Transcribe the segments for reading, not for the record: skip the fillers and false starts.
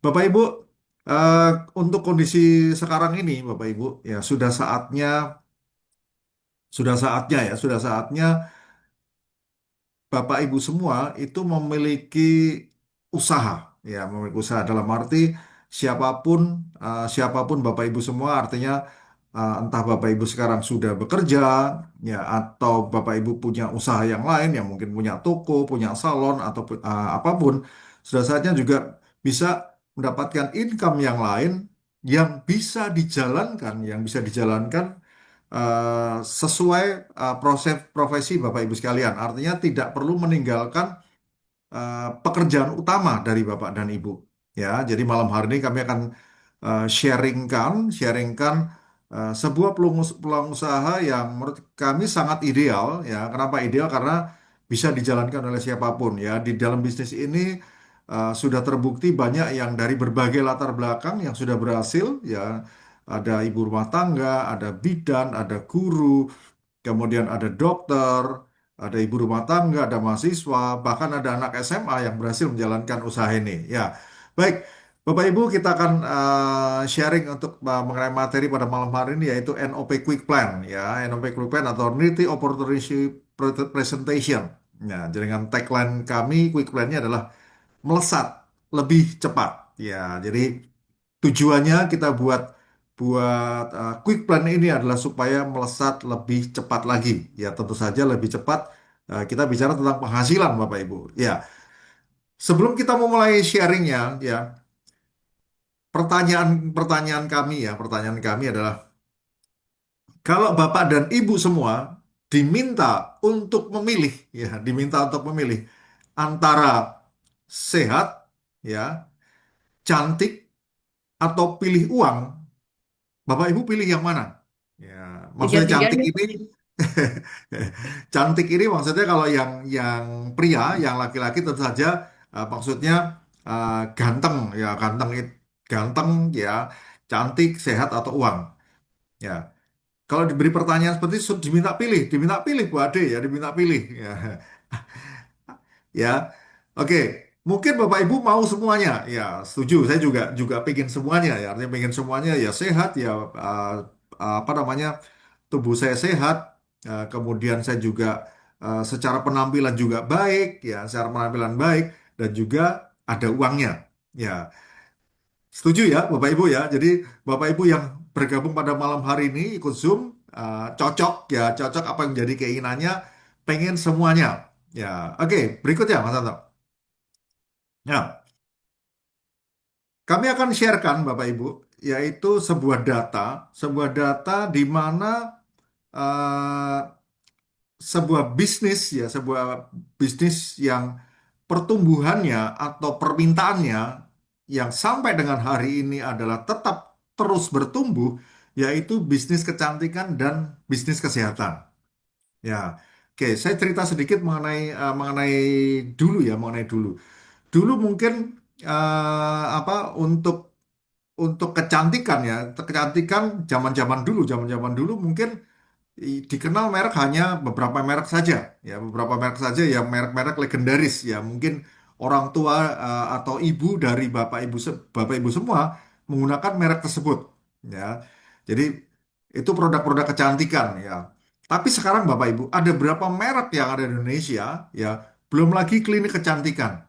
Bapak Ibu, eh, untuk kondisi sekarang ini, Bapak Ibu, ya sudah saatnya Bapak Ibu semua itu memiliki usaha, ya, memiliki usaha dalam arti siapapun, siapapun Bapak Ibu semua, artinya entah Bapak Ibu sekarang sudah bekerja, ya, atau Bapak Ibu punya usaha yang lain, yang mungkin punya toko, punya salon, atau apapun, sudah saatnya juga bisa mendapatkan income yang lain yang bisa dijalankan sesuai proses profesi Bapak Ibu sekalian. Artinya tidak perlu meninggalkan pekerjaan utama dari Bapak dan Ibu. Ya, jadi malam hari ini kami akan sharingkan sebuah peluang usaha yang menurut kami sangat ideal. Ya, kenapa ideal? Karena bisa dijalankan oleh siapapun. Ya, di dalam bisnis ini sudah terbukti banyak yang dari berbagai latar belakang yang sudah berhasil. Ya, ada ibu rumah tangga, ada bidan, ada guru, kemudian ada dokter, ada ibu rumah tangga, ada mahasiswa, bahkan ada anak SMA yang berhasil menjalankan usaha ini. Ya, baik, Bapak Ibu, kita akan sharing untuk mengenai materi pada malam hari ini yaitu NOP Quick Plan, ya, NOP Quick Plan atau Niti Opportunity Presentation. Ya, dengan tagline kami Quick Plan-nya adalah melesat lebih cepat. Ya, jadi tujuannya kita buat buat quick plan ini adalah supaya melesat lebih cepat lagi. Ya, tentu saja lebih cepat. Kita bicara tentang penghasilan, Bapak Ibu. Ya, sebelum kita memulai sharingnya, ya, pertanyaan kami adalah, kalau Bapak dan Ibu semua diminta untuk memilih antara sehat, ya, cantik atau pilih uang, Bapak Ibu pilih yang mana? Ya, maksudnya cantik Tiga-tiganya. ini, cantik ini maksudnya kalau yang pria, yang laki-laki tentu saja maksudnya ganteng, ya, ganteng, ya, cantik, sehat atau uang. Ya, kalau diberi pertanyaan seperti itu, diminta pilih Bu Ade, ya, diminta pilih. Ya, ya, oke. Mungkin Bapak Ibu mau semuanya, ya, setuju. Saya juga pengen semuanya, ya, artinya pengen semuanya, ya, sehat, ya, apa namanya, tubuh saya sehat, kemudian saya juga secara penampilan juga baik, ya, secara penampilan baik, dan juga ada uangnya. Ya, setuju ya Bapak Ibu, ya. Jadi Bapak Ibu yang bergabung pada malam hari ini ikut Zoom, cocok, ya, cocok apa yang menjadi keinginannya, pengen semuanya. Ya, oke, berikutnya Mas Anto. Ya, kami akan sharekan Bapak Ibu, yaitu sebuah data di mana eh, sebuah bisnis yang pertumbuhannya atau permintaannya yang sampai dengan hari ini adalah tetap terus bertumbuh, yaitu bisnis kecantikan dan bisnis kesehatan. Ya, oke, saya cerita sedikit mengenai mengenai dulu. Dulu mungkin apa untuk kecantikan, ya, kecantikan zaman-zaman dulu mungkin dikenal merek hanya beberapa merek saja, ya, beberapa merek saja, ya, merek-merek legendaris, ya, mungkin orang tua atau ibu dari bapak ibu semua menggunakan merek tersebut, ya. Jadi itu produk-produk kecantikan, ya. Tapi sekarang Bapak Ibu ada berapa merek yang ada di Indonesia, ya, belum lagi klinik kecantikan.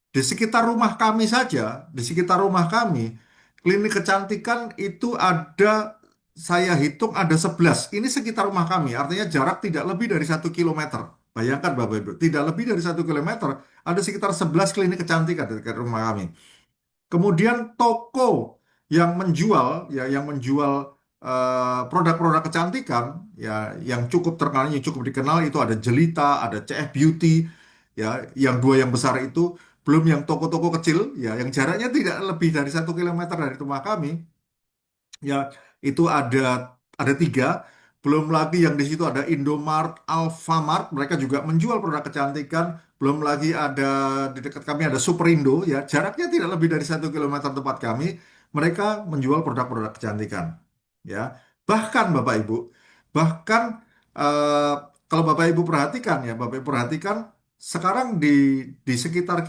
Di sekitar rumah kami saja, di sekitar rumah kami, klinik kecantikan itu ada, saya hitung ada 11. Ini sekitar rumah kami, artinya jarak tidak lebih dari 1 kilometer. Bayangkan Bapak Ibu, tidak lebih dari 1 kilometer, ada sekitar 11 klinik kecantikan di dekat rumah kami. Kemudian toko yang menjual produk-produk kecantikan, ya, yang cukup terkenal, yang cukup dikenal itu ada Jelita, ada CF Beauty, ya, yang dua yang besar itu, belum yang toko-toko kecil, ya, yang jaraknya tidak lebih dari 1 kilometer dari rumah kami, ya, itu ada tiga. Belum lagi yang di situ ada Indomart, Alfamart, mereka juga menjual produk kecantikan. Belum lagi ada di dekat kami ada Superindo, ya, jaraknya tidak lebih dari 1 kilometer tempat kami. Mereka menjual produk-produk kecantikan, ya. Bahkan Bapak Ibu, bahkan eh, kalau Bapak Ibu perhatikan, ya, Bapak Ibu perhatikan, sekarang sekitar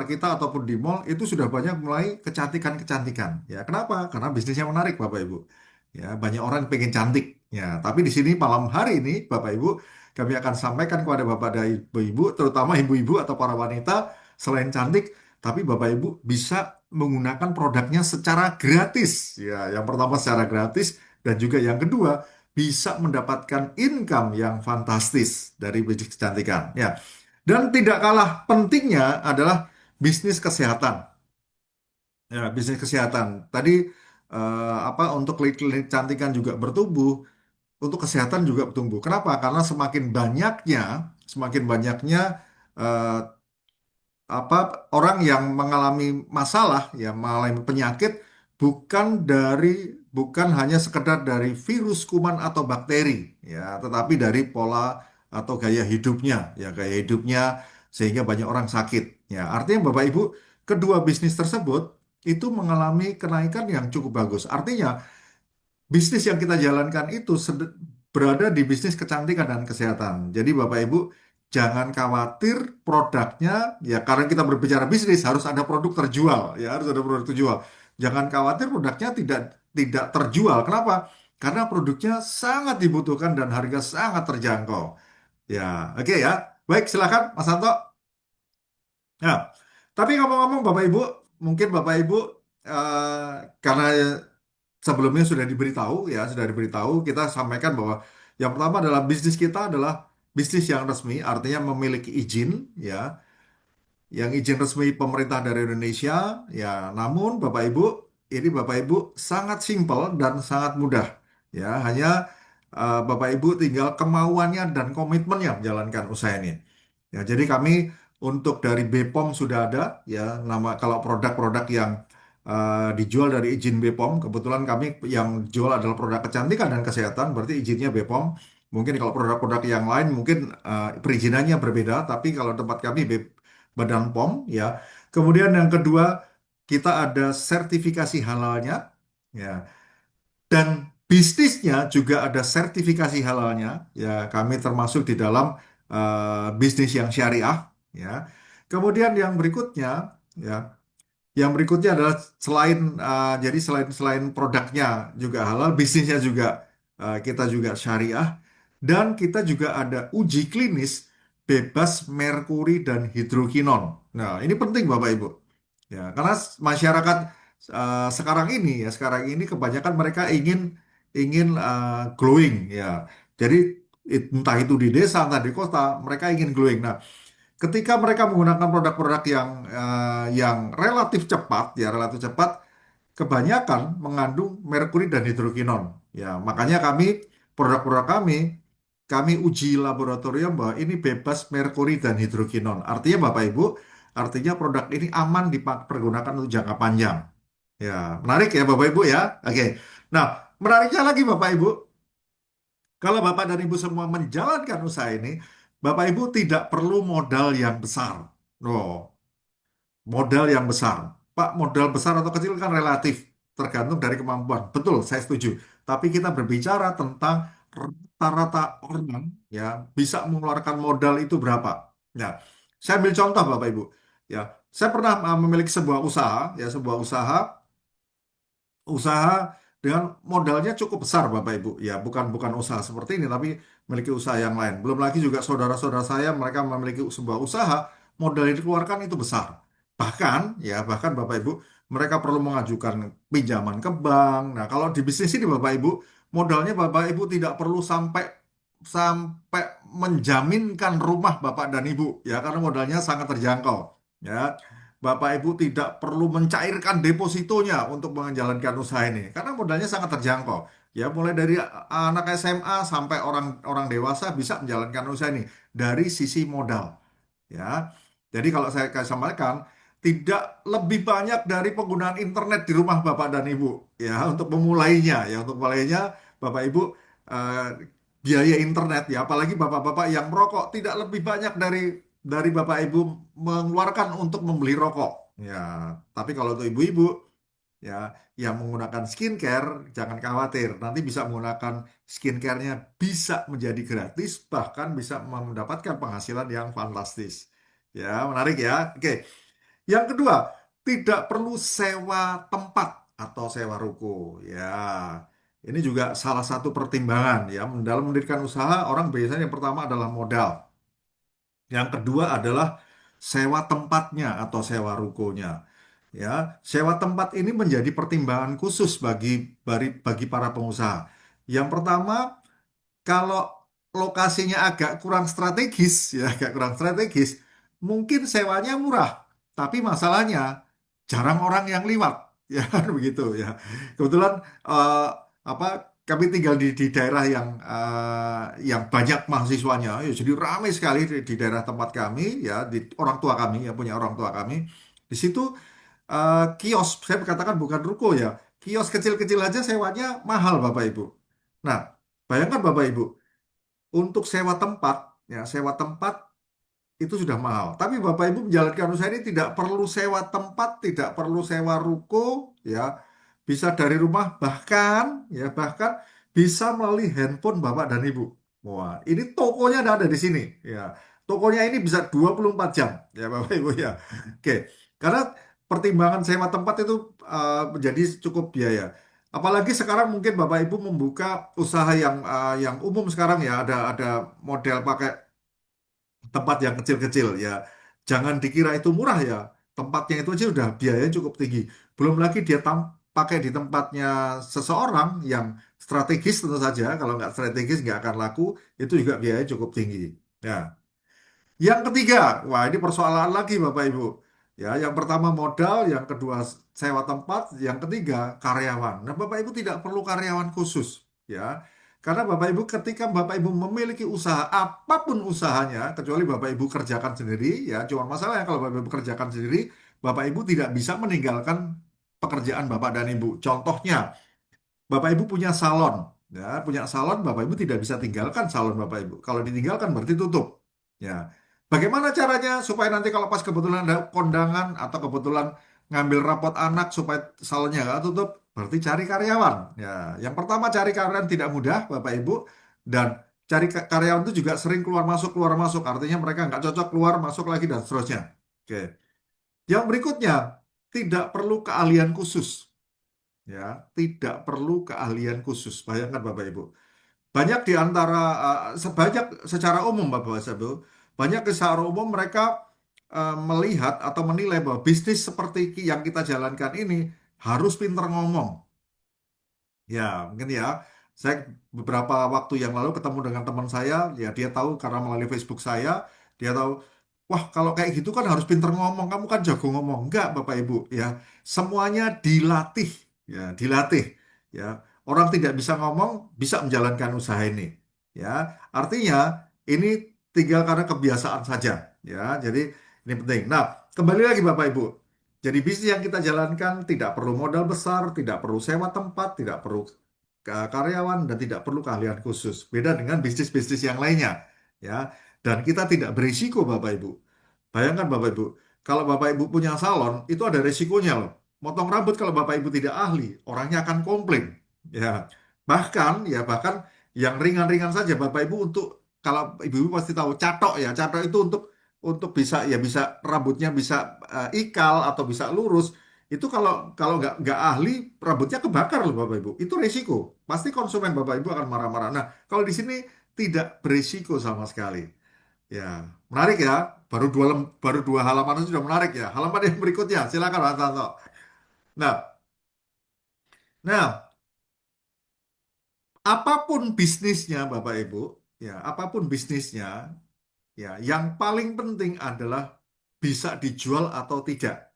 kita ataupun di mall itu sudah banyak mulai kecantikan-kecantikan. Ya, kenapa? Karena bisnisnya menarik, Bapak Ibu. Ya, banyak orang yang pengen cantik. Ya, tapi di sini malam hari ini, Bapak Ibu, kami akan sampaikan kepada Bapak dan Ibu, terutama ibu-ibu atau para wanita, selain cantik, tapi Bapak Ibu bisa menggunakan produknya secara gratis. Ya, yang pertama secara gratis dan juga yang kedua bisa mendapatkan income yang fantastis dari bisnis kecantikan. Ya. Dan tidak kalah pentingnya adalah bisnis kesehatan. Ya, bisnis kesehatan. Tadi untuk klinik kecantikan juga bertumbuh, untuk kesehatan juga bertumbuh. Kenapa? Karena semakin banyaknya eh, orang yang mengalami masalah, ya mengalami penyakit bukan hanya sekedar dari virus, kuman atau bakteri, ya, tetapi dari pola atau gaya hidupnya, ya gaya hidupnya sehingga banyak orang sakit. Ya, artinya Bapak Ibu, kedua bisnis tersebut itu mengalami kenaikan yang cukup bagus. Artinya bisnis yang kita jalankan itu berada di bisnis kecantikan dan kesehatan. Jadi Bapak Ibu jangan khawatir produknya, ya karena kita berbicara bisnis harus ada produk terjual, ya harus ada produk terjual. Jangan khawatir produknya tidak tidak terjual. Kenapa? Karena produknya sangat dibutuhkan dan harga sangat terjangkau. Ya, oke ya. Baik, silakan Mas Santo. Ya, tapi ngomong-ngomong Bapak Ibu, mungkin Bapak Ibu karena sebelumnya sudah diberitahu, kita sampaikan bahwa yang pertama adalah bisnis kita adalah bisnis yang resmi, artinya memiliki izin, ya, yang izin resmi pemerintah dari Indonesia, ya. Namun Bapak Ibu sangat simpel dan sangat mudah, ya. Hanya Bapak Ibu tinggal kemauannya dan komitmennya menjalankan usaha ini. Ya, jadi kami untuk dari BPOM sudah ada, ya, nama kalau produk-produk yang dijual dari izin BPOM, kebetulan kami yang jual adalah produk kecantikan dan kesehatan, berarti izinnya BPOM. Mungkin kalau produk-produk yang lain mungkin perizinannya berbeda, tapi kalau tempat kami Badan POM, ya. Kemudian yang kedua, kita ada sertifikasi halalnya, ya. Dan bisnisnya juga ada sertifikasi halalnya, ya. Kami termasuk di dalam bisnis yang syariah, ya. Kemudian ya, yang berikutnya adalah jadi selain selain produknya juga halal, bisnisnya juga kita juga syariah, dan kita juga ada uji klinis bebas merkuri dan hidrokinon. Nah, ini penting Bapak Ibu. Ya, karena masyarakat sekarang ini kebanyakan mereka ingin ingin glowing, ya. Jadi entah itu di desa, entah di kota, mereka ingin glowing. Nah, ketika mereka menggunakan produk-produk yang relatif cepat, kebanyakan mengandung merkuri dan hidrokinon. Ya, makanya produk-produk kami uji laboratorium bahwa ini bebas merkuri dan hidrokinon. Artinya Bapak Ibu, artinya produk ini aman dipergunakan untuk jangka panjang. Ya, menarik ya Bapak Ibu ya. Oke. Nah, menariknya lagi Bapak Ibu, kalau Bapak dan Ibu semua menjalankan usaha ini, Bapak Ibu tidak perlu modal yang besar. Oh, modal yang besar. Pak, modal besar atau kecil kan relatif, tergantung dari kemampuan. Betul, saya setuju. Tapi kita berbicara tentang rata-rata orang ya bisa mengeluarkan modal itu berapa. Ya, saya ambil contoh Bapak Ibu. Ya, saya pernah memiliki sebuah usaha usaha dengan modalnya cukup besar Bapak Ibu. Ya, bukan bukan usaha seperti ini tapi memiliki usaha yang lain. Belum lagi juga saudara-saudara saya mereka memiliki sebuah usaha, modal yang dikeluarkan itu besar. Bahkan Bapak Ibu, mereka perlu mengajukan pinjaman ke bank. Nah, kalau di bisnis ini Bapak Ibu, modalnya Bapak Ibu tidak perlu sampai sampai menjaminkan rumah Bapak dan Ibu, ya, karena modalnya sangat terjangkau. Ya, Bapak Ibu tidak perlu mencairkan depositonya untuk menjalankan usaha ini karena modalnya sangat terjangkau. Ya, mulai dari anak SMA sampai orang orang dewasa bisa menjalankan usaha ini dari sisi modal. Ya. Jadi kalau saya sampaikan tidak lebih banyak dari penggunaan internet di rumah Bapak dan Ibu, ya, untuk memulainya Bapak Ibu eh, biaya internet, ya, apalagi Bapak-bapak yang merokok tidak lebih banyak dari Bapak Ibu mengeluarkan untuk membeli rokok. Ya, tapi kalau untuk ibu-ibu ya, yang menggunakan skincare, jangan khawatir. Nanti bisa menggunakan skincare-nya bisa menjadi gratis, bahkan bisa mendapatkan penghasilan yang fantastis. Ya, menarik ya. Oke. Yang kedua, tidak perlu sewa tempat atau sewa ruko. Ya, ini juga salah satu pertimbangan ya. Dalam mendirikan usaha, orang biasanya yang pertama adalah modal. Yang kedua adalah sewa tempatnya atau sewa rukonya. Ya, sewa tempat ini menjadi pertimbangan khusus bagi para pengusaha. Yang pertama, kalau lokasinya agak kurang strategis, ya agak kurang strategis, mungkin sewanya murah, tapi masalahnya jarang orang yang liwat, ya kan begitu ya. Kebetulan eh, apa kami tinggal di daerah yang banyak mahasiswanya, ya, jadi ramai sekali di daerah tempat kami, ya di orang tua kami, ya punya orang tua kami. Di situ kios, saya katakan bukan ruko ya, kios kecil-kecil aja sewanya mahal Bapak Ibu. Nah, bayangkan Bapak Ibu, untuk sewa tempat, ya sewa tempat itu sudah mahal. Tapi Bapak Ibu menjalankan usaha ini tidak perlu sewa tempat, tidak perlu sewa ruko, ya bisa dari rumah bahkan bisa melalui handphone Bapak dan Ibu. Wah, ini tokonya ada di sini, ya. Tokonya ini bisa 24 jam, ya Bapak Ibu ya. Oke, karena pertimbangan sewa tempat itu menjadi cukup biaya. Apalagi sekarang mungkin Bapak Ibu membuka usaha yang umum sekarang ya ada model pakai tempat yang kecil-kecil ya. Jangan dikira itu murah ya. Tempatnya itu aja udah biayanya cukup tinggi. Belum lagi dia pakai di tempatnya seseorang yang strategis tentu saja. Kalau nggak strategis nggak akan laku. Itu juga biayanya cukup tinggi. Ya. Yang ketiga, wah ini persoalan lagi Bapak Ibu. Ya, yang pertama modal, yang kedua sewa tempat, yang ketiga karyawan. Nah, Bapak Ibu tidak perlu karyawan khusus, ya. Karena Bapak Ibu ketika Bapak Ibu memiliki usaha apapun usahanya, kecuali Bapak Ibu kerjakan sendiri, ya. Cuma masalahnya kalau Bapak Ibu kerjakan sendiri, Bapak Ibu tidak bisa meninggalkan pekerjaan Bapak dan Ibu. Contohnya, Bapak Ibu punya salon, ya, punya salon, Bapak Ibu tidak bisa tinggalkan salon Bapak Ibu. Kalau ditinggalkan berarti tutup. Ya. Bagaimana caranya supaya nanti kalau pas kebetulan ada kondangan atau kebetulan ngambil rapot anak supaya salonnya nggak tutup, berarti cari karyawan. Ya, yang pertama cari karyawan tidak mudah, Bapak Ibu, dan cari karyawan itu juga sering keluar masuk. Artinya mereka nggak cocok keluar masuk lagi dan seterusnya. Oke. Yang berikutnya tidak perlu keahlian khusus. Ya, tidak perlu keahlian khusus. Bayangkan Bapak Ibu. Banyak di antara sebanyak secara umum Bapak Ibu, banyak secara umum mereka melihat atau menilai bahwa bisnis seperti yang kita jalankan ini harus pinter ngomong. Ya, mungkin ya. Saya beberapa waktu yang lalu ketemu dengan teman saya, ya dia tahu karena melalui Facebook saya, dia tahu, wah kalau kayak gitu kan harus pinter ngomong, kamu kan jago ngomong. Enggak, Bapak Ibu, ya. Semuanya dilatih, ya, dilatih, ya. Orang tidak bisa ngomong, bisa menjalankan usaha ini. Ya, artinya ini tinggal karena kebiasaan saja, ya. Jadi ini penting. Nah, kembali lagi Bapak Ibu. Jadi bisnis yang kita jalankan tidak perlu modal besar, tidak perlu sewa tempat, tidak perlu karyawan, dan tidak perlu keahlian khusus. Beda dengan bisnis-bisnis yang lainnya, ya. Dan kita tidak berisiko, Bapak Ibu. Bayangkan Bapak Ibu, kalau Bapak Ibu punya salon, itu ada resikonya loh. Motong rambut kalau Bapak Ibu tidak ahli, orangnya akan komplain. Ya, bahkan yang ringan-ringan saja Bapak Ibu untuk kalau Ibu pasti tahu catok ya, catok itu untuk bisa rambutnya bisa ikal atau bisa lurus. Itu kalau kalau nggak ahli rambutnya kebakar loh Bapak Ibu. Itu resiko. Pasti konsumen Bapak Ibu akan marah-marah. Nah, kalau di sini tidak berisiko sama sekali. Ya, menarik ya. Baru dua halaman itu sudah menarik ya. Halaman yang berikutnya, silakan Pak Tanto. Nah, nah, apapun bisnisnya Bapak Ibu, ya, apapun bisnisnya, ya, yang paling penting adalah bisa dijual atau tidak.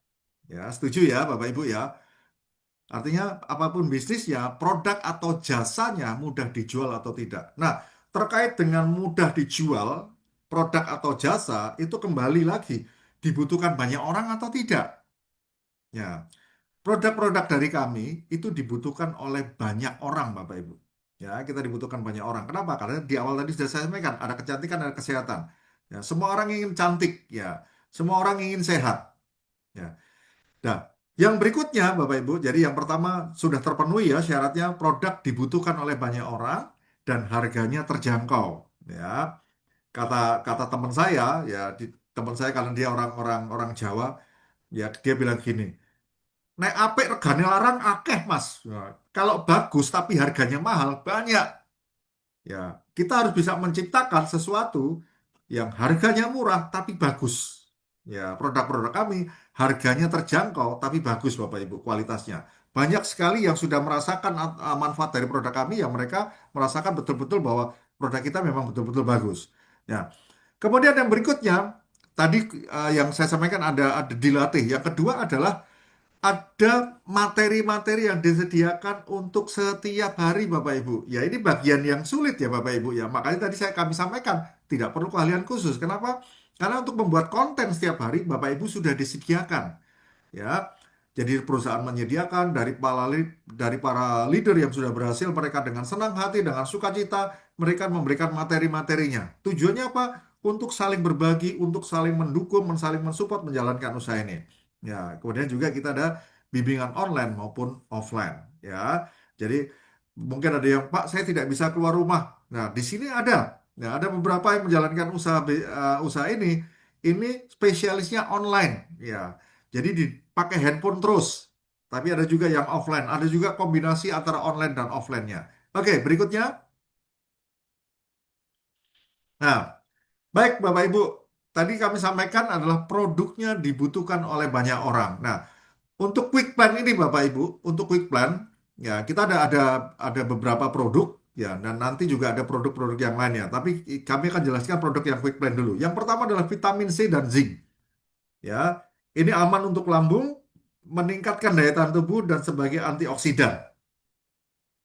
Ya, setuju ya Bapak Ibu ya. Artinya apapun bisnisnya, produk atau jasanya mudah dijual atau tidak. Nah, terkait dengan mudah dijual, produk atau jasa itu kembali lagi dibutuhkan banyak orang atau tidak. Ya, produk-produk dari kami itu dibutuhkan oleh banyak orang, Bapak Ibu. Ya, kita dibutuhkan banyak orang. Kenapa? Karena di awal tadi sudah saya sampaikan, ada kecantikan, ada kesehatan. Ya, semua orang ingin cantik, ya. Semua orang ingin sehat. Ya. Nah, Yang berikutnya, Bapak Ibu, jadi yang pertama sudah terpenuhi ya syaratnya produk dibutuhkan oleh banyak orang dan harganya terjangkau. Ya, kata kata teman saya, ya teman saya karena dia orang-orang orang Jawa, ya dia bilang gini, nek apik regane larang akeh Mas. Nah, kalau bagus tapi harganya mahal banyak. Ya, kita harus bisa menciptakan sesuatu yang harganya murah tapi bagus. Ya, produk-produk kami harganya terjangkau tapi bagus Bapak Ibu kualitasnya. Banyak sekali yang sudah merasakan manfaat dari produk kami yang mereka merasakan betul-betul bahwa produk kita memang betul-betul bagus. Ya. Kemudian yang berikutnya tadi yang saya sampaikan ada dilatih. Yang kedua adalah ada materi-materi yang disediakan untuk setiap hari Bapak Ibu. Ya ini bagian yang sulit ya Bapak Ibu ya. Makanya tadi kami sampaikan tidak perlu keahlian khusus. Kenapa? Karena untuk membuat konten setiap hari Bapak Ibu sudah disediakan ya. Jadi perusahaan menyediakan dari para leader yang sudah berhasil mereka dengan senang hati dengan sukacita mereka memberikan materi-materinya. Tujuannya apa? Untuk saling berbagi, untuk saling mendukung, saling mensupport menjalankan usaha ini. Ya, kemudian juga kita ada bimbingan online maupun offline ya. Jadi mungkin ada yang Pak saya tidak bisa keluar rumah. Nah, di sini ada. Nah, ada beberapa yang menjalankan usaha ini. Ini spesialisnya online ya. Jadi dipakai handphone terus. Tapi ada juga yang offline. Ada juga kombinasi antara online dan offline-nya. Oke, berikutnya. Nah, baik Bapak Ibu. Tadi kami sampaikan adalah produknya dibutuhkan oleh banyak orang. Nah, untuk quick plan ini Bapak Ibu, untuk quick plan, ya kita ada beberapa produk. Ya, dan nanti juga ada produk-produk yang lainnya. Tapi kami akan jelaskan produk yang quick plan dulu. Yang pertama adalah vitamin C dan zinc. Ya, ini aman untuk lambung, meningkatkan daya tahan tubuh dan sebagai antioksidan.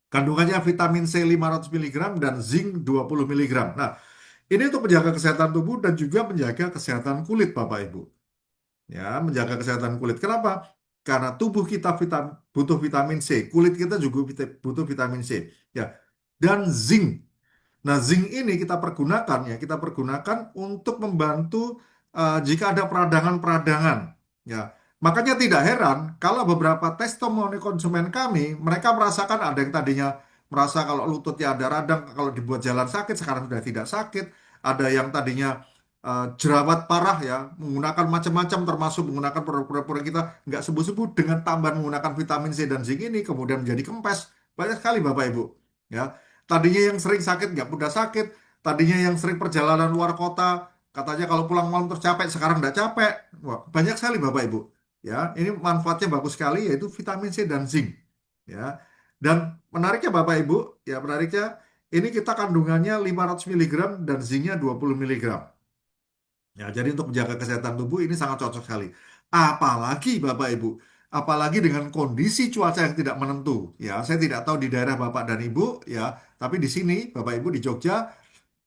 Kandungannya vitamin C 500 miligram dan zinc 20 miligram. Nah, ini untuk menjaga kesehatan tubuh dan juga menjaga kesehatan kulit Bapak Ibu. Ya, menjaga kesehatan kulit. Kenapa? Karena tubuh kita butuh vitamin C, kulit kita juga butuh vitamin C. Ya, dan zinc. Nah, zinc ini kita pergunakan untuk membantu jika ada peradangan-peradangan. Ya, makanya tidak heran kalau beberapa testimoni konsumen kami, mereka merasakan ada yang tadinya merasa kalau lututnya ada radang, kalau dibuat jalan sakit, sekarang sudah tidak sakit. Ada yang tadinya jerawat parah ya, menggunakan macam-macam termasuk menggunakan produk-produk kita nggak sembuh-sembuh dengan tambahan menggunakan vitamin C dan zinc ini kemudian menjadi kempes. Banyak sekali Bapak Ibu. Ya, tadinya yang sering sakit nggak mudah sakit. Tadinya yang sering perjalanan luar kota, katanya kalau pulang malam terus capek, sekarang nggak capek. Wah, banyak sekali Bapak Ibu. Ya, ini manfaatnya bagus sekali yaitu vitamin C dan zinc. Ya. Dan menariknya Bapak Ibu, ya menariknya ini kita kandungannya 500 miligram dan zincnya 20 miligram. Ya, jadi untuk menjaga kesehatan tubuh ini sangat cocok sekali. Apalagi Bapak Ibu, apalagi dengan kondisi cuaca yang tidak menentu. Ya, saya tidak tahu di daerah Bapak dan Ibu, ya, tapi di sini Bapak Ibu di Jogja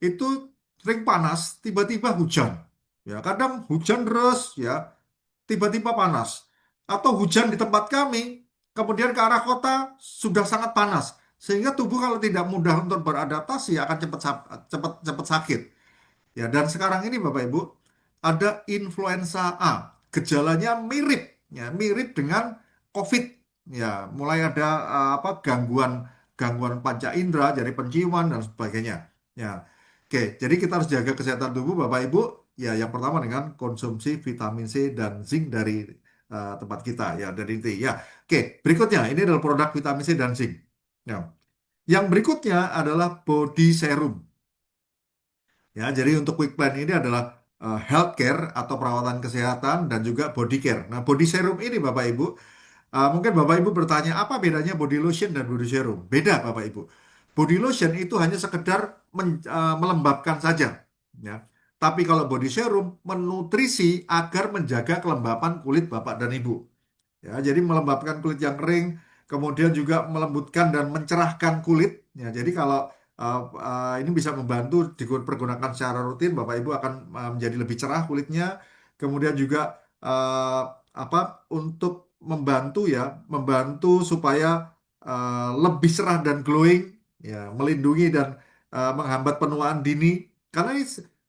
itu sering panas, tiba-tiba hujan. Ya, kadang hujan deras, ya, tiba-tiba panas. Atau hujan di tempat kami, kemudian ke arah kota sudah sangat panas. Sehingga tubuh kalau tidak mudah untuk beradaptasi akan cepat cepat sakit. Ya, dan sekarang ini Bapak Ibu ada influenza A. Gejalanya mirip, ya, mirip dengan COVID. Ya, mulai ada apa gangguan gangguan panca indera, jadi penciuman dan sebagainya. Ya. Oke, jadi kita harus jaga kesehatan tubuh Bapak Ibu. Ya, yang pertama dengan konsumsi vitamin C dan zinc dari tempat kita ya, dari itu. Ya. Oke, berikutnya ini adalah produk vitamin C dan zinc. Ya. Yang berikutnya adalah body serum. Ya, jadi untuk quick plan ini adalah healthcare atau perawatan kesehatan dan juga body care. Nah, body serum ini Bapak Ibu, mungkin Bapak Ibu bertanya apa bedanya body lotion dan body serum? Beda Bapak Ibu. Body lotion itu hanya sekedar melembabkan saja, ya. Tapi kalau body serum menutrisi agar menjaga kelembapan kulit Bapak dan Ibu. Ya, jadi melembabkan kulit yang kering, kemudian juga melembutkan dan mencerahkan kulit. Ya, jadi kalau ini bisa membantu dipergunakan secara rutin, Bapak Ibu akan menjadi lebih cerah kulitnya. Kemudian juga uh, apa untuk membantu ya, membantu supaya lebih cerah dan glowing, ya, melindungi dan menghambat penuaan dini. Karena ini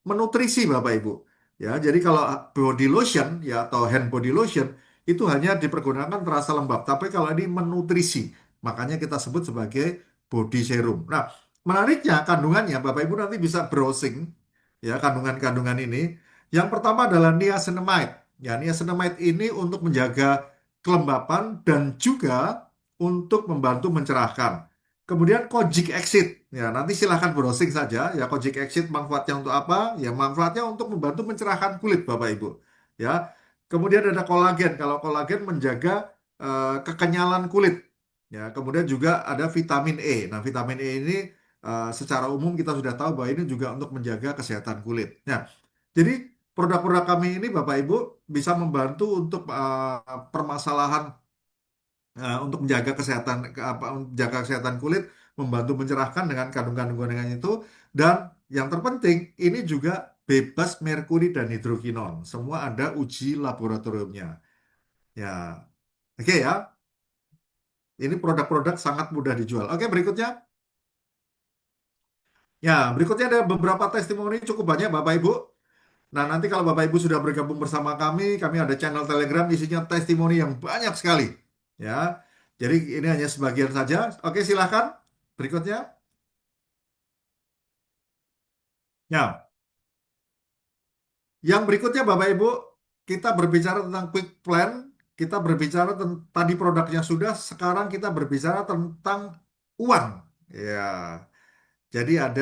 menutrisi Bapak Ibu. Ya, jadi kalau body lotion ya atau hand body lotion itu hanya dipergunakan terasa lembab. Tapi kalau ini menutrisi, makanya kita sebut sebagai body serum. Nah, menariknya kandungannya, Bapak Ibu nanti bisa browsing ya kandungan-kandungan ini. Yang pertama adalah niacinamide. Ya, niacinamide ini untuk menjaga kelembapan dan juga untuk membantu mencerahkan. Kemudian kojic acid. Ya, nanti silahkan browsing saja. Ya, kojic acid manfaatnya untuk apa? Ya, manfaatnya untuk membantu mencerahkan kulit, Bapak Ibu. Ya, kemudian ada kolagen. Kalau kolagen menjaga kekenyalan kulit. Ya, kemudian juga ada vitamin E. Nah, vitamin E ini secara umum kita sudah tahu bahwa ini juga untuk menjaga kesehatan kulit. Nah, jadi produk-produk kami ini Bapak Ibu bisa membantu untuk permasalahan untuk menjaga kesehatan menjaga kesehatan kulit, membantu mencerahkan dengan kandungan-kandungan itu dan yang terpenting ini juga bebas merkuri dan hidrokinon. Semua ada uji laboratoriumnya. Ya, oke ya. Ini produk-produk sangat mudah dijual. Oke, berikutnya. Ya, berikutnya ada beberapa testimoni cukup banyak Bapak Ibu. Nah, nanti kalau Bapak Ibu sudah bergabung bersama kami ada channel Telegram isinya testimoni yang banyak sekali. Ya. Jadi ini hanya sebagian saja. Oke, silahkan. Berikutnya. Ya, yang berikutnya Bapak Ibu, kita berbicara tentang quick plan, kita berbicara tentang tadi produknya sudah, sekarang kita berbicara tentang uang. Ya, jadi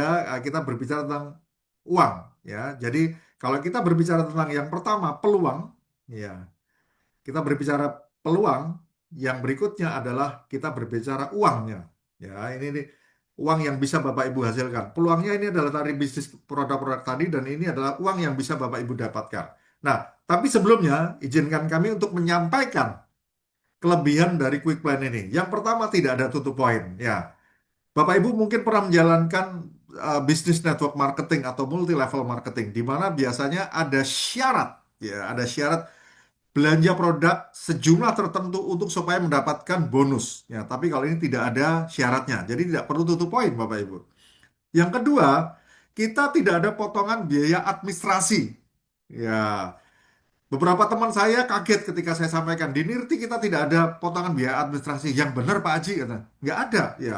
kita berbicara tentang uang, ya. Jadi kalau kita berbicara tentang yang pertama peluang, ya, kita berbicara peluang, yang berikutnya adalah kita berbicara uangnya. Ya, ini uang yang bisa Bapak Ibu hasilkan. Peluangnya ini adalah dari bisnis produk-produk tadi dan ini adalah uang yang bisa Bapak Ibu dapatkan. Nah, tapi sebelumnya izinkan kami untuk menyampaikan kelebihan dari quick plan ini. Yang pertama tidak ada tutup poin. Ya, Bapak Ibu mungkin pernah menjalankan bisnis network marketing atau multi level marketing di mana biasanya ada syarat, ya, ada syarat belanja produk sejumlah tertentu untuk supaya mendapatkan bonus. Ya, tapi kalau ini tidak ada syaratnya, jadi tidak perlu tutup poin, Bapak Ibu. Yang kedua, kita tidak ada potongan biaya administrasi. Ya, beberapa teman saya kaget ketika saya sampaikan di Nirti kita tidak ada potongan biaya administrasi. Yang benar Pak Haji kata, nggak ada. Ya,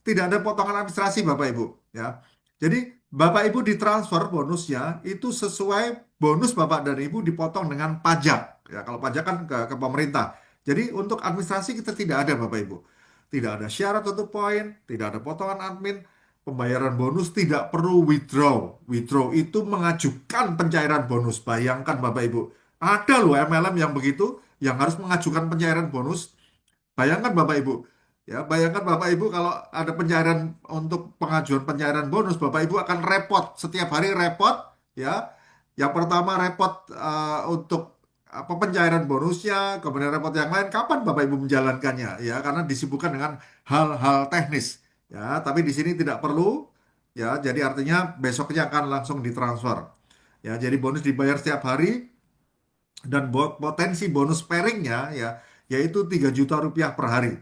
tidak ada potongan administrasi Bapak Ibu ya. Jadi Bapak Ibu ditransfer bonusnya itu sesuai bonus Bapak dan Ibu dipotong dengan pajak ya. Kalau pajak kan ke pemerintah. Jadi untuk administrasi kita tidak ada Bapak Ibu. Tidak ada syarat untuk poin, tidak ada potongan admin, pembayaran bonus tidak perlu withdraw. Withdraw itu mengajukan pencairan bonus. Bayangkan Bapak Ibu, ada loh MLM yang begitu yang harus mengajukan pencairan bonus. Bayangkan Bapak Ibu, ya bayangkan Bapak Ibu kalau ada pencairan untuk pengajuan pencairan bonus, Bapak Ibu akan repot setiap hari repot, ya. Yang pertama repot untuk apa pencairan bonusnya, kemudian repot yang lain. Kapan Bapak Ibu menjalankannya, ya? Karena disibukkan dengan hal-hal teknis, ya. Tapi di sini tidak perlu, ya. Jadi artinya besoknya akan langsung ditransfer, ya. Jadi bonus dibayar setiap hari dan potensi bonus pairingnya ya yaitu 3 juta rupiah per hari.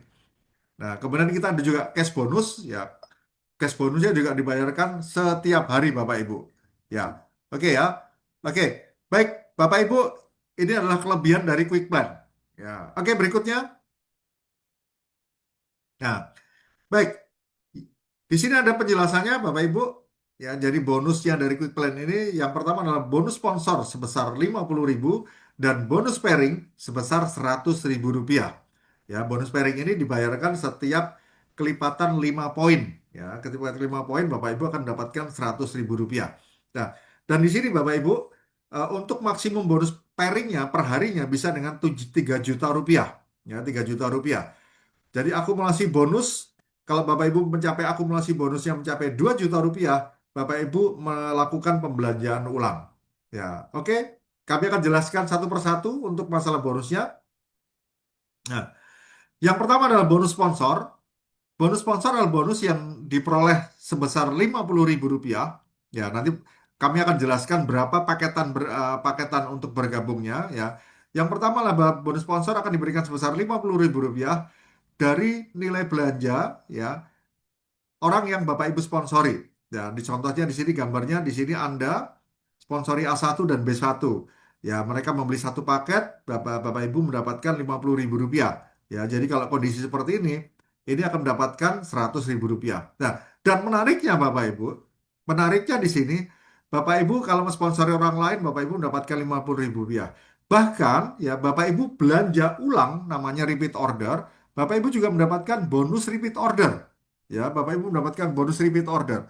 Nah, kemudian kita ada juga cash bonus ya. Cash bonusnya juga dibayarkan setiap hari Bapak Ibu. Ya. Oke ya. Oke. Baik, Bapak Ibu, ini adalah kelebihan dari Quick Plan. Ya. Oke, berikutnya. Nah, baik. Di sini ada penjelasannya Bapak Ibu. Ya, jadi bonusnya dari Quick Plan ini yang pertama adalah bonus sponsor sebesar 50.000 dan bonus pairing sebesar 100.000 rupiah. Ya, bonus pairing ini dibayarkan setiap kelipatan 5 poin. Ya, ketika 5 poin Bapak Ibu akan mendapatkan 100.000 rupiah. Nah, dan di sini Bapak Ibu untuk maksimum bonus pairingnya per harinya bisa dengan 3 juta rupiah. Ya, 3 juta rupiah. Jadi akumulasi bonus, kalau Bapak Ibu mencapai akumulasi bonusnya mencapai 2 juta rupiah, Bapak Ibu melakukan pembelanjaan ulang. Ya, oke. Kami akan jelaskan satu persatu untuk masalah bonusnya. Nah, yang pertama adalah bonus sponsor. Bonus sponsor adalah bonus yang diperoleh sebesar 50.000 rupiah. Ya, nanti kami akan jelaskan berapa paketan untuk bergabungnya. Ya, yang pertama adalah bonus sponsor akan diberikan sebesar 50.000 rupiah dari nilai belanja ya orang yang Bapak Ibu sponsori. Ya, di contohnya di sini gambarnya di sini Anda sponsori A1 dan B1. Ya, mereka membeli satu paket, Bapak Ibu mendapatkan 50.000 rupiah. Ya, jadi kalau kondisi seperti ini akan mendapatkan 100.000 rupiah. Nah, dan menariknya Bapak Ibu, menariknya di sini, Bapak Ibu kalau mensponsori orang lain, Bapak Ibu mendapatkan 50.000 rupiah. Bahkan, ya Bapak Ibu belanja ulang, namanya repeat order, Bapak Ibu juga mendapatkan bonus repeat order. Ya, Bapak Ibu mendapatkan bonus repeat order.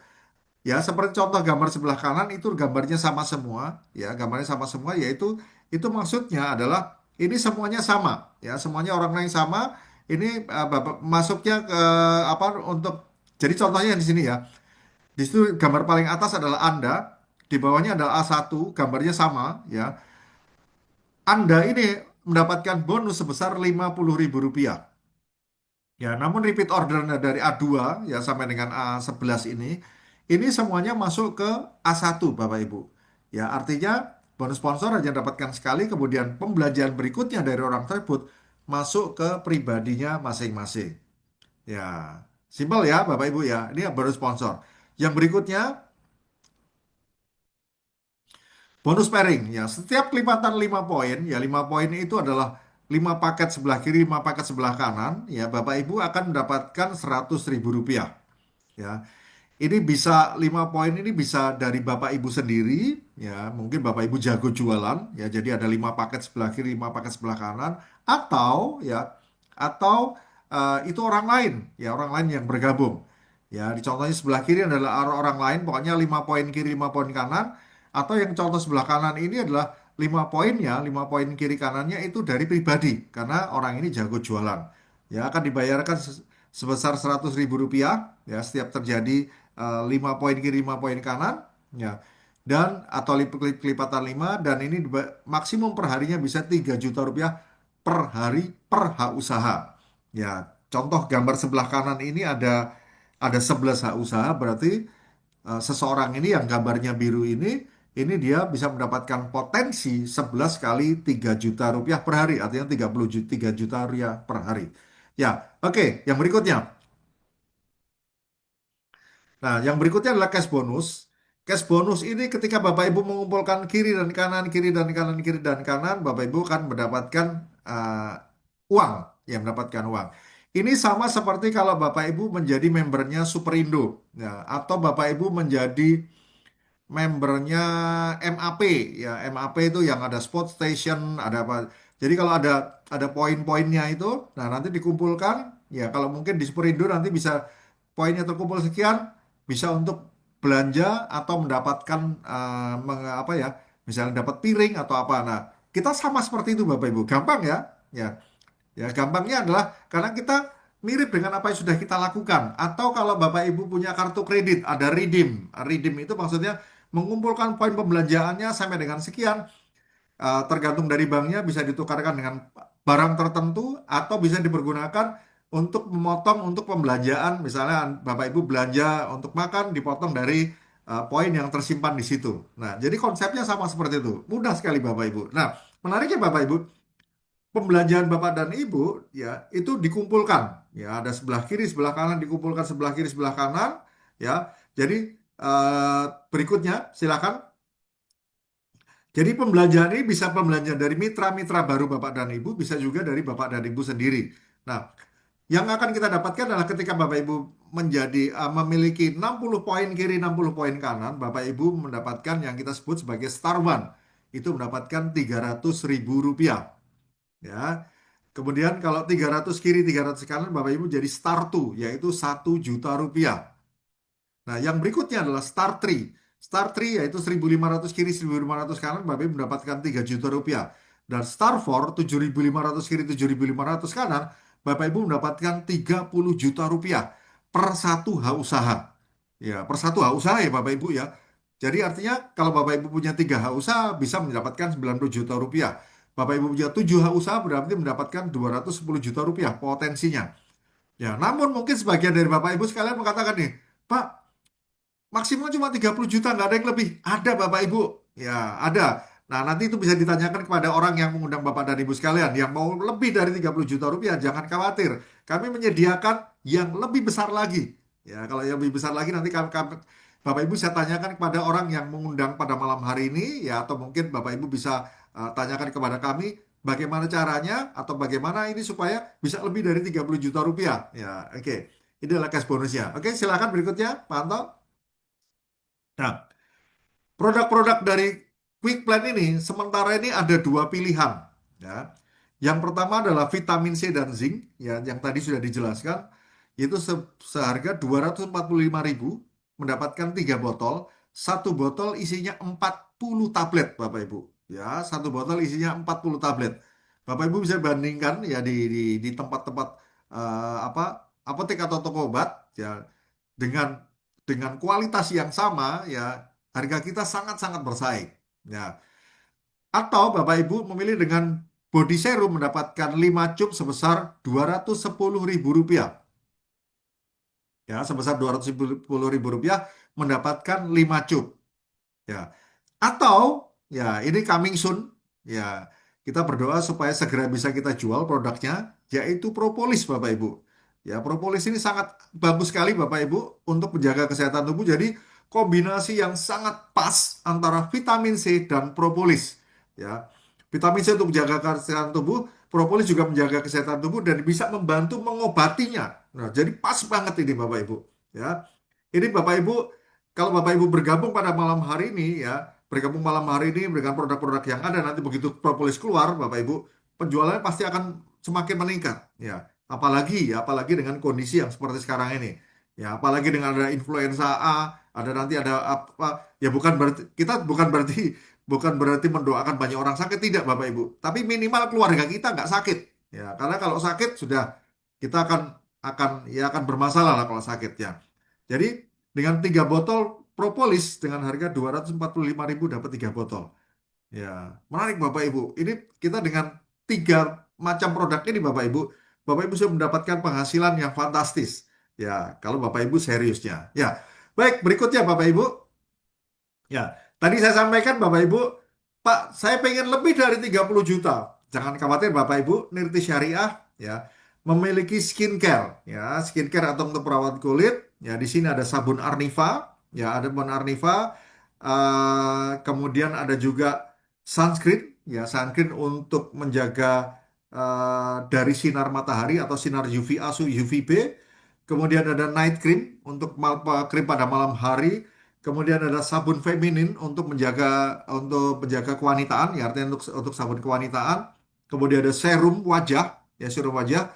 Ya, seperti contoh gambar sebelah kanan itu gambarnya sama semua, ya, gambarnya sama semua, yaitu itu maksudnya adalah ini semuanya sama, ya, semuanya orang lain sama. Ini Bapak masuknya ke apa untuk jadi contohnya di sini ya. Di situ gambar paling atas adalah Anda, di bawahnya adalah A1, gambarnya sama, ya. Anda ini mendapatkan bonus sebesar 50.000 rupiah. Ya, namun repeat ordernya dari A2 ya sampai dengan A11 ini semuanya masuk ke A1 Bapak Ibu. Ya, artinya bonus sponsor hanya dapatkan sekali, kemudian pembelanjaan berikutnya dari orang tersebut masuk ke pribadinya masing-masing. Ya, simpel ya Bapak Ibu ya. Ini bonus sponsor. Yang berikutnya bonus pairing ya. Setiap kelipatan 5 poin, ya 5 poin itu adalah 5 paket sebelah kiri, 5 paket sebelah kanan, ya Bapak Ibu akan mendapatkan 100.000 rupiah. Ya, ini bisa 5 poin ini bisa dari Bapak Ibu sendiri, ya mungkin Bapak Ibu jago jualan, ya jadi ada 5 paket sebelah kiri, 5 paket sebelah kanan, atau itu orang lain, ya orang lain yang bergabung. Ya, di contohnya sebelah kiri adalah orang lain, pokoknya 5 poin kiri, 5 poin kanan, atau yang contoh sebelah kanan ini adalah 5 poinnya, 5 poin kiri kanannya itu dari pribadi, karena orang ini jago jualan. Ya, akan dibayarkan sebesar 100.000 rupiah, ya setiap terjadi 5 poin kiri 5 poin kanan, ya, dan atau kelipatan 5, dan ini maksimum per harinya bisa 3 juta rupiah per hari per hak usaha. Ya, contoh gambar sebelah kanan ini ada 11 hak usaha, berarti seseorang ini yang gambarnya biru ini dia bisa mendapatkan potensi 11 kali 3 juta rupiah per hari, artinya 33 juta rupiah per hari. Ya, oke, yang berikutnya. Nah, yang berikutnya adalah cash bonus. Cash bonus ini ketika Bapak Ibu mengumpulkan kiri dan kanan, kiri dan kanan, kiri dan kanan, Bapak Ibu akan mendapatkan uang, ya mendapatkan uang. Ini sama seperti kalau Bapak Ibu menjadi membernya Superindo, ya, atau Bapak Ibu menjadi membernya MAP, ya MAP itu yang ada spot station, ada apa. Jadi kalau ada poin-poinnya itu, nah nanti dikumpulkan, ya kalau mungkin di Superindo nanti bisa poinnya terkumpul sekian, bisa untuk belanja atau mendapatkan apa ya, misalnya dapat piring atau apa. Nah, kita sama seperti itu Bapak Ibu, gampang ya, ya. Ya, gampangnya adalah karena kita mirip dengan apa yang sudah kita lakukan. Atau kalau Bapak Ibu punya kartu kredit, ada redeem. Redeem itu maksudnya mengumpulkan poin pembelanjaannya sampai dengan sekian, tergantung dari banknya bisa ditukarkan dengan barang tertentu atau bisa dipergunakan untuk memotong untuk pembelanjaan. Misalnya Bapak Ibu belanja untuk makan, dipotong dari poin yang tersimpan di situ. Nah, jadi konsepnya sama seperti itu. Mudah sekali Bapak Ibu. Nah, menariknya Bapak Ibu, pembelanjaan Bapak dan Ibu ya itu dikumpulkan, ya ada sebelah kiri sebelah kanan, dikumpulkan sebelah kiri sebelah kanan, ya. Jadi eh, berikutnya silakan. Jadi pembelanjaan ini bisa pembelanjaan dari mitra-mitra baru Bapak dan Ibu, bisa juga dari Bapak dan Ibu sendiri. Nah, yang akan kita dapatkan adalah ketika Bapak Ibu memiliki 60 poin kiri 60 poin kanan, Bapak Ibu mendapatkan yang kita sebut sebagai Star One, itu mendapatkan 300.000 rupiah. Ya. Kemudian kalau 300 kiri 300 kanan, Bapak Ibu jadi Star 2, yaitu 1 juta rupiah. Nah, yang berikutnya adalah Star 3. Star 3 yaitu 1.500 kiri 1.500 kanan, Bapak Ibu mendapatkan 3 juta rupiah. Dan Star 4 7.500 kiri 7.500 kanan, Bapak Ibu mendapatkan 30 juta rupiah per satu hak usaha. Ya, per satu hak usaha ya Bapak Ibu ya. Jadi artinya kalau Bapak Ibu punya 3 hak usaha bisa mendapatkan 90 juta rupiah. Bapak Ibu punya 7 hak usaha berarti mendapatkan 210 juta rupiah potensinya. Ya, namun mungkin sebagian dari Bapak Ibu sekalian mengatakan nih, Pak, maksimal cuma 30 juta, nggak ada yang lebih. Ada Bapak Ibu. Ya, ada. Nah, nanti itu bisa ditanyakan kepada orang yang mengundang Bapak dan Ibu sekalian. Yang mau lebih dari 30 juta rupiah, jangan khawatir. Kami menyediakan yang lebih besar lagi. Ya, kalau yang lebih besar lagi nanti Bapak Ibu saya tanyakan kepada orang yang mengundang pada malam hari ini. Ya, atau mungkin Bapak Ibu bisa tanyakan kepada kami bagaimana caranya atau bagaimana ini supaya bisa lebih dari 30 juta rupiah. Ya, oke. Ini adalah cash bonusnya. Oke, silakan berikutnya, Pak Anto. Nah, produk-produk dari Quick Plan ini sementara ini ada dua pilihan. Ya. Yang pertama adalah vitamin C dan zinc, ya, yang tadi sudah dijelaskan, itu seharga 245.000 mendapatkan 3 botol. Satu botol isinya 40 tablet, Bapak Ibu. Ya, satu botol isinya 40 tablet. Bapak Ibu bisa bandingkan ya di tempat-tempat apa apotek atau toko obat ya dengan kualitas yang sama ya harga kita sangat-sangat bersaing. Ya. Atau Bapak Ibu memilih dengan body serum mendapatkan 5 cup sebesar 210.000 rupiah. Ya, sebesar 210.000 rupiah mendapatkan 5 cup. Ya. Atau ya ini coming soon. Ya, kita berdoa supaya segera bisa kita jual produknya yaitu propolis Bapak Ibu. Ya, propolis ini sangat bagus sekali Bapak Ibu untuk menjaga kesehatan tubuh. Jadi kombinasi yang sangat pas antara vitamin C dan propolis. Ya. Vitamin C untuk menjaga kesehatan tubuh, propolis juga menjaga kesehatan tubuh dan bisa membantu mengobatinya. Nah, jadi pas banget ini Bapak Ibu. Ya. Ini Bapak Ibu, kalau Bapak Ibu bergabung pada malam hari ini ya, bergabung malam hari ini dengan produk-produk yang ada nanti begitu propolis keluar, Bapak Ibu, penjualannya pasti akan semakin meningkat. Ya, apalagi dengan kondisi yang seperti sekarang ini. Ya, apalagi dengan ada influenza A, ada nanti ada apa? Ya bukan berarti kita bukan berarti mendoakan banyak orang sakit tidak, Bapak Ibu. Tapi minimal keluarga kita nggak sakit. Ya, karena kalau sakit sudah kita akan bermasalah lah kalau sakit ya. Jadi dengan 3 botol propolis dengan harga 245.000 dapat 3 botol. Ya, menarik Bapak Ibu. Ini kita dengan 3 macam produk ini Bapak Ibu sudah mendapatkan penghasilan yang fantastis. Ya, kalau Bapak Ibu seriusnya. Ya, baik berikutnya Bapak Ibu. Ya, tadi saya sampaikan Bapak Ibu, Pak, saya pengen lebih dari 30 juta. Jangan khawatir Bapak Ibu, Nirti Syariah ya memiliki skincare ya, skincare atau untuk perawat kulit. Ya, di sini ada sabun Arniva, ya ada sabun Arniva. Kemudian ada juga sunscreen, ya sunscreen untuk menjaga dari sinar matahari atau sinar UVA, UVB. Kemudian ada night cream untuk krim pada malam hari. Kemudian ada sabun feminin untuk menjaga kewanitaan, ya artinya untuk sabun kewanitaan. Kemudian ada serum wajah, ya serum wajah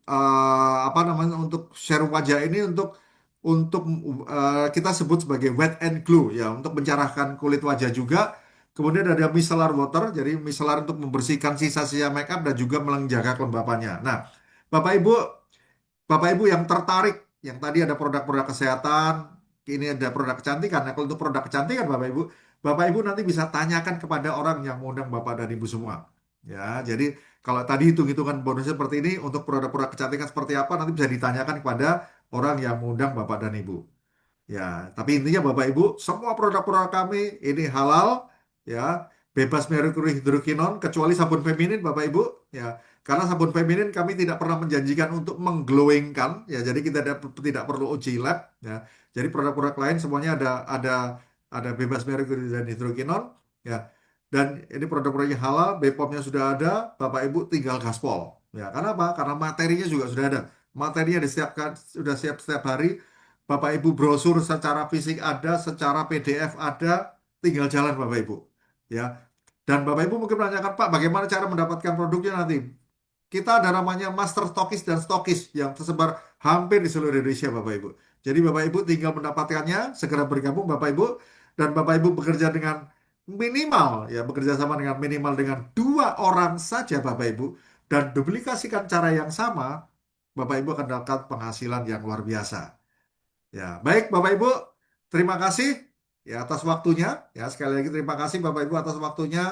apa namanya untuk serum wajah ini untuk kita sebut sebagai wet and glow ya untuk mencerahkan kulit wajah juga. Kemudian ada micellar water, jadi micellar untuk membersihkan sisa-sisa makeup dan juga menjaga kelembapannya. Nah, Bapak Ibu Bapak Ibu yang tertarik, yang tadi ada produk-produk kesehatan, ini ada produk kecantikan. Nah, kalau untuk produk kecantikan Bapak Ibu nanti bisa tanyakan kepada orang yang mengundang Bapak dan Ibu semua. Ya, jadi kalau tadi hitung-hitungan bonusnya seperti ini, untuk produk-produk kecantikan seperti apa nanti bisa ditanyakan kepada orang yang mengundang Bapak dan Ibu. Ya, tapi intinya Bapak Ibu, semua produk-produk kami ini halal, ya, bebas merkuri hidrokinon, kecuali sabun feminin, Bapak Ibu, ya. Karena sabun feminin kami tidak pernah menjanjikan untuk mengglowingkan, ya. Jadi kita tidak perlu uji lab, ya. Jadi produk-produk lain semuanya ada bebas merkuri dan hidrokinon, ya. Dan ini produk-produknya halal, BPOM-nya sudah ada, Bapak Ibu tinggal gaspol, ya. Karena apa? Karena materinya juga sudah ada. Materinya disiapkan, sudah siap setiap hari. Bapak Ibu brosur secara fisik ada, secara PDF ada, tinggal jalan Bapak Ibu. Ya. Dan Bapak Ibu mungkin menanyakan, Pak, bagaimana cara mendapatkan produknya nanti? Kita ada namanya master stokis dan stokis yang tersebar hampir di seluruh Indonesia Bapak Ibu. Jadi Bapak Ibu tinggal mendapatkannya, segera bergabung Bapak Ibu, dan Bapak Ibu bekerja dengan minimal, ya bekerja sama dengan minimal dengan 2 orang saja Bapak Ibu, dan duplikasikan cara yang sama, Bapak Ibu akan dapat penghasilan yang luar biasa. Ya, baik Bapak Ibu, terima kasih ya atas waktunya. Ya, sekali lagi terima kasih Bapak Ibu atas waktunya.